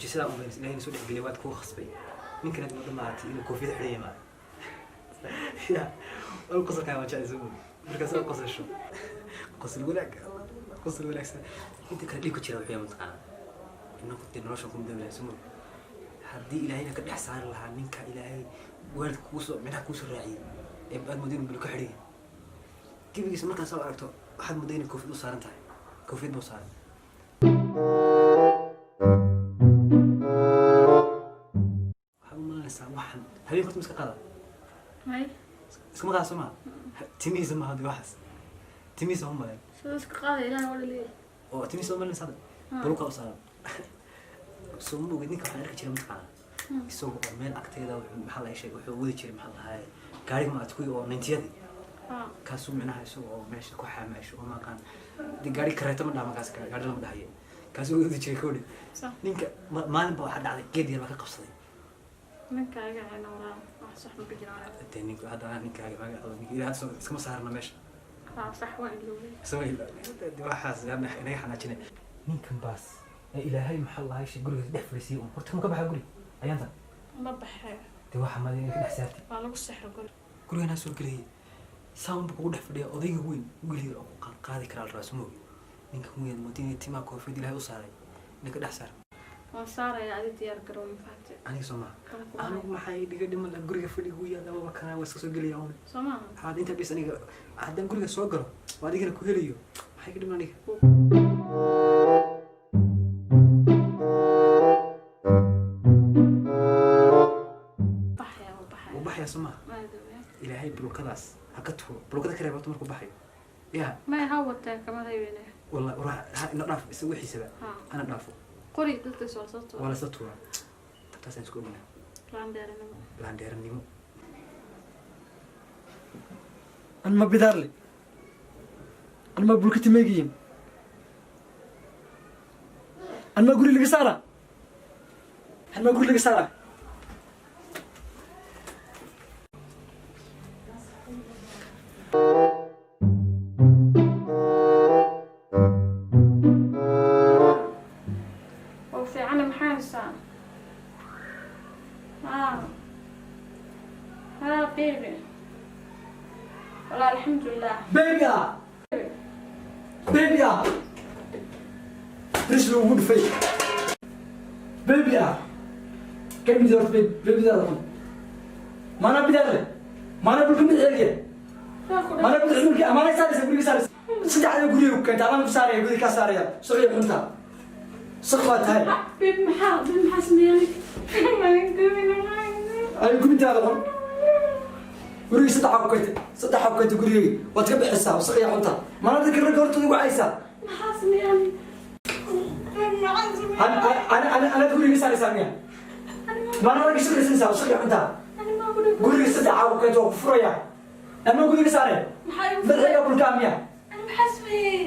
mucjisada u baahan ilaahay soo dhigay waad ku khasbay ninkan aad wada maartay inuu koofiyad xidhay ma ya wal qosol ka wajaa isuu markaas oo qosasho qosol walaak qosol walaak inta kale dhig ku jira wuxuu mutaqaan inuu ku tii nolosha ku midowday sumo haddii ilaahay ka dhex saar lahaa ninka ilaahay waalid ku soo madax ku soo raaciyay ee aad mudin bil ku xidhay kibigiis markaas oo aragto waxaad mudayna koofiyad u saaran tahay koofiyad buu saaran waxaan habeen horta iska qada hay iskama qaado ma timiisa ma hadi waxas timiisa hum baa soo iska qaaday ilaahay wala leeyahay oo timiisa ma lisada bulka u saaran soo mu weydin ka xariir jiray mataqaan isoo meel agteeda waxa la sheegay wuxuu wadi jiray maxaa lahaay gaariga ma adku oo 90yadi kaasuu micnaha isagoo meesha ku xamaasho oo maqaan gaari kareeto ma dhaama kaas gaari lama dhahayo kaasuu wadi jiray koodi ninka maalin baa waxa dhacday geed yar ka qabsaday ninka ayaga ayna waraa wax sax ma jiraan ninka hada ninka ayaga ilaahay soo iskama saarna meesha صح وين اللي سوي دي واحد يعني احنا حناجنا ninkan baas ee ilaahay maxaa lahaay shay guriga dhex fariisay oo horta ma ka baxay guri ayaanta ma baxay de waxa ma idin dhex saartay waa lagu sixir guriga soo galay saan buu dhex fadhiya odayga weyn guriga oo qaadi kara raasmo ninkan weyn moodin tima koofid ilaahay u saaray ninka dhex saar waa saaray aad diyaar garow faatay aniga soo ma anigu maxay dhiga dhiman guriga fadhigu yaada waba kana waa soo galay oo soo ma haad inta bis aniga hadan guriga soo galo waa adigana ku helayo maxay dhiman aniga وبحيا سما إلهي بلوكداس هكتو بلوكدا كريم أنتم مركو بحيا يا ما هاوتها كمان هيبينه والله وراح نضاف يسوي حسابه أنا ضافه قري دلت صوصته ولا صوته تبتسم تقول منه لاندير نيمو أنا ما بدار لي أنا ما بلوكتي ماجين أنا ما أقول لك سارة أنا ما أقول لك سارة بيبي والله الحمد لله بيبي رجله وود في بيبي كم بدور بيبي ده ما أنا بدار ما أنا بقول مدعية ما أنا بقول لك ما أنا سارس بقول لك سارس صدق على قولي وكنت أنا مساري يقول لك ساري سوري أنت صخبات هاي بيبي محاسمينك ما نقول أنا قلت هذا guriga saddex xabkayta gurigay waad ka bixisaa wasaqya cunta mana dadka rag hortooda ugu caysaa maxaa sameeyaan ana guriga saaraysaa miya mana rag shaqaysanaysaa wasaqya cunta guriga saddex xabkayta waa ku furaya ama guriga saare madaxiga bulkaa miya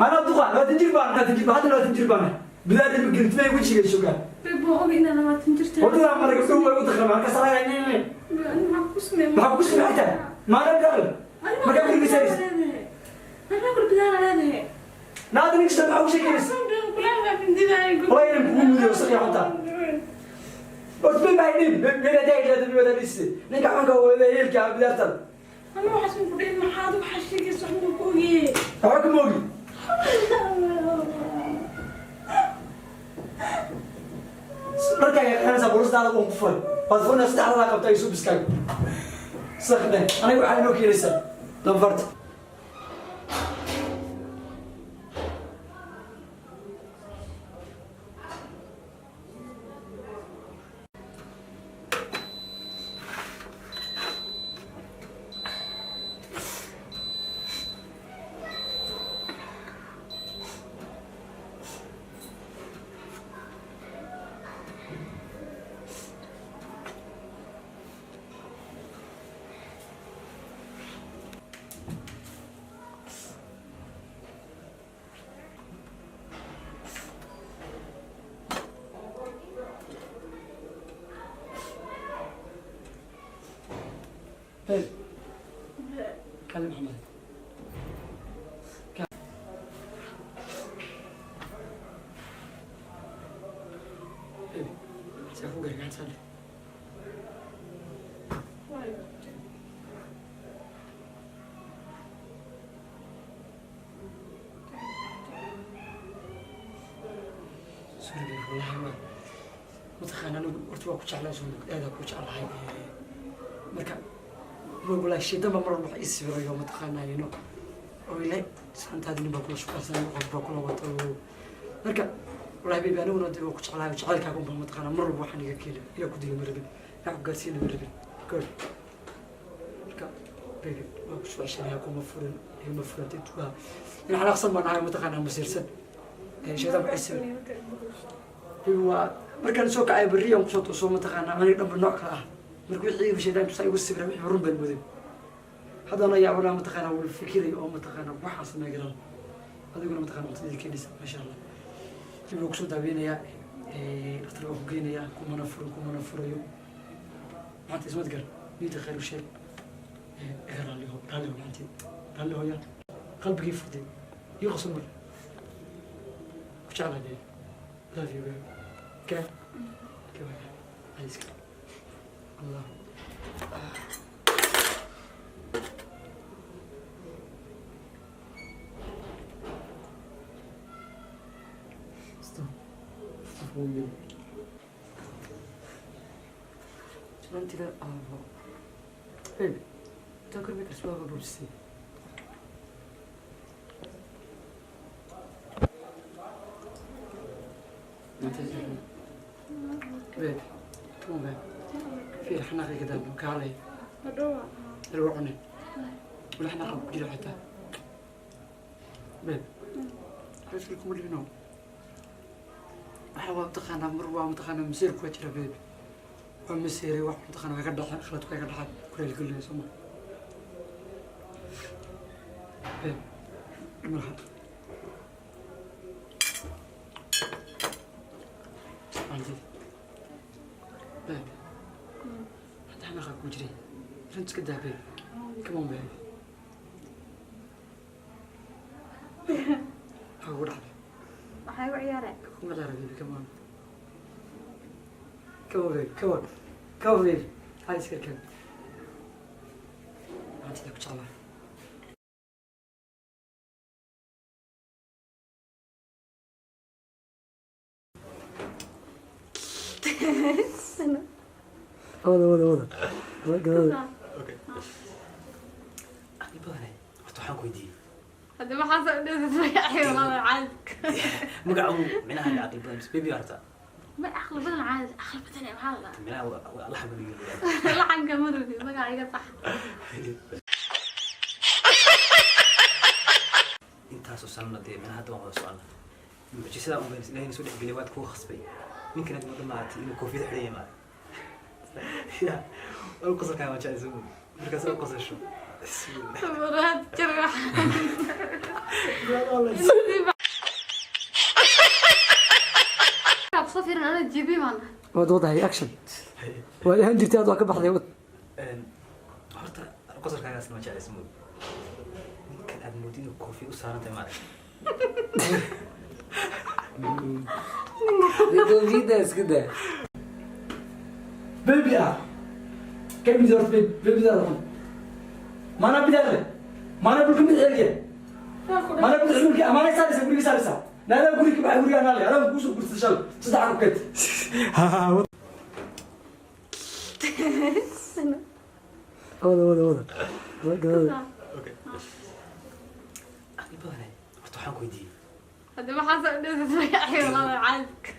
mana duqa labaatan jir baan hadda labaatan jir baan bilaada magelintmay wejiga shogaa wadada mara gabdho way u dakhramaan ka sarayaan maxaa ku sameey xataa maana gaal marka guriga saaraysa أنا أقول بدار هذا نادر يكسب حوشي كيس وين بقول وصل حتى وتبين بعدين بين داير هذا الولد لسه نيجي عنك ولا يلك على بدارتل أنا وحسن بدين محاضر وحشي كيس عمو كوجي تعرف موجي رجع أنا سأقول على أم كفر بس أنا استعرض على قبضة يسوع بسكاي صخبة أنا يقول عنه كيسة لفرت طيب كلم محمد تلفون قال قاعد تصلي سوري والله ما متخيل أنا قلت له كوتش على زوج هذا كوتش على هاي مركب بقول لك شيء ده مرة راح يصير يوم متخيل ينو ولا سنت هذه بقول شو أصلا بقول وطلو مركب والله بيبي أنا ونادي كوتش على كوتش على كابون بمتخيل مرة بروح نيجي كيله إلى كودي مربي نعم قاسين مربي كل مركب بيبي ما كوتش عشان يكون مفروض هي مفروض تتوه يعني على أقصى ما نعرف متخيل مسير سن شيء ده بحسه هو markaan soo kacay bariyan ku soo toosoo mataqaana aniga dhanba nooc kala ah markuu wixii sheedan tusay ugu sibra wixii run baan muday hadana yaa wala mataqaana wal fikiray oo mataqaana waxa sameey garan adiguna mataqaana waqtiga keenis ma sha Allah tibuu ku soo daaweynaya dhakhtar oo geynaya kumana furayo maanta ismad gar niida khayr u sheeg raalli hooya qalbigii fuday iyo qosol ku jeclahay love you baby كيف؟ كيف عايزك الله استغفر شنو انت لا بيبي تاكل بك اسواق بروسي بيبي تمام بيبي في الحناقة كده وكالي الوعني والحناقة بقيلة حتى بيبي عايز لكم اللي نوم waxaa mataqaanaa mar waa mataqaanaa masiir ku jira beebi waa masiiray wax mataqaanaa ka dhaxay khaladku ka dhaxay kuleel kuleel soma beebi marhaba عندي بيبي حتى احنا خاك مجري فهمت كده بيبي كمان بيبي هقول حبيبي waxay u ciyaareen kuma dara bيبي كمان بيبي كمان بيبي هاي سكر كم عندي لك شغله وضع اوكي اخي بغني وحان كويدي هذا ما حصل يا والله عادك مقعو منها اللي عقل بغني بس بيبي ارتا ما أخلي بدل عاد أخلي بدل يا محمد منها الله حبيبي لا عن كمرتي ما قاعد صح انت سوسنا دي من هذا هو السؤال معجزة أم بس لين سودح قليوات كو خصبي ممكن أن نقول معتي إنه كوفيد حرية معي يا القصة كانت جاي زمان مركز القصة شو مرات جرح صفر أنا تجيبي معنا وضع هي أكشن وهي هندرتي هذا كبح ذي horta qosolkaagaas ma jeclaysa mood ninkan aad moodid inuu koofi u saaran tahay كوفيداس كده بيبي كم يدور بيبي ده ما أنا بدأ ما أنا بقول كم يدور ما أنا بقول كم ما أنا سالس بقول سالس لا لا بقول كم أقول أنا لا أنا بقول بس شل صدق كده وضع اوكي اخي بغني horta waxaan ku weydiiyey هذا ما حصل يا والله عادك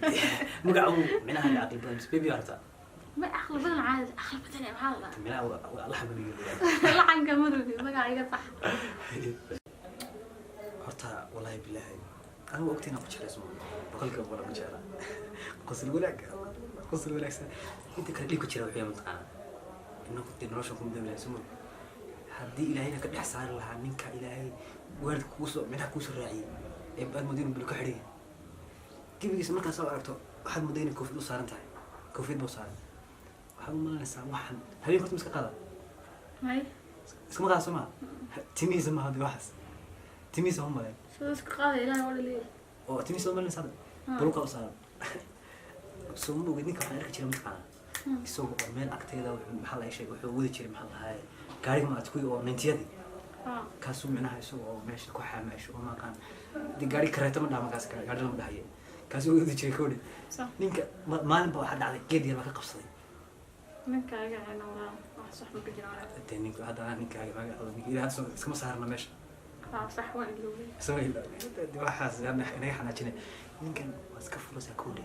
مقعو منها اللي عقل بغني بس بيبي ارتا ما أخلي بدل عاد أخلي بدل يا محمد منها الله حبيبي لا عن كمرتي ما قاعد صح horta wallahi billahi anigu ogtayna ku jeclayso boqolka boqol ma jecla qosol wanaagsan inta kale dhib ku jira waxay mataqaana inuu ku nolosha ku midayso haddii ilaahayna ka dhex saari lahaa ninka ilaahay waalidka kugu soo minaha kugu soo raaciyay ee baad madiina bil ka xidhay gibigiisa markaas oo aragto waxaad mudayna koofid u saaran tahay koofid buu saaran waxaad u malanaysaa waxaan habeen horta iska qaada هاي iskama qaada soo maa timihiisa ma hadii waxaas timihiisa ma malayn شو اسك قاضي لا ولا ليه oo timihiisa ma malayn saada dulka u saaran soo ma ogid ninka waxaan arki jiray mataqaana isagoo oo meel agteeda maxaa la sheegay wuxuu wadi jiray maxaa lahaay gaariga maad kuwii oo nintiyadii kaasuu micnaha isagoo oo meesha ku xamaasho oo maaqaan dee gaari kareeto ma dhaha markaas gaari lama dhahaye kaasuu wadi jiray kowdhi ninka maalinba waxaa dhacday geed yar baa ka qabsaday ninkaaga ayna walaa wax sax ma jiraan dee ninka hadda ninkaaga magacaada ninka ilaaha iskama saarna meesha صح وين سوي لا waxaas inaga xanaajinay ninkan waa iska furaysaa kowdhi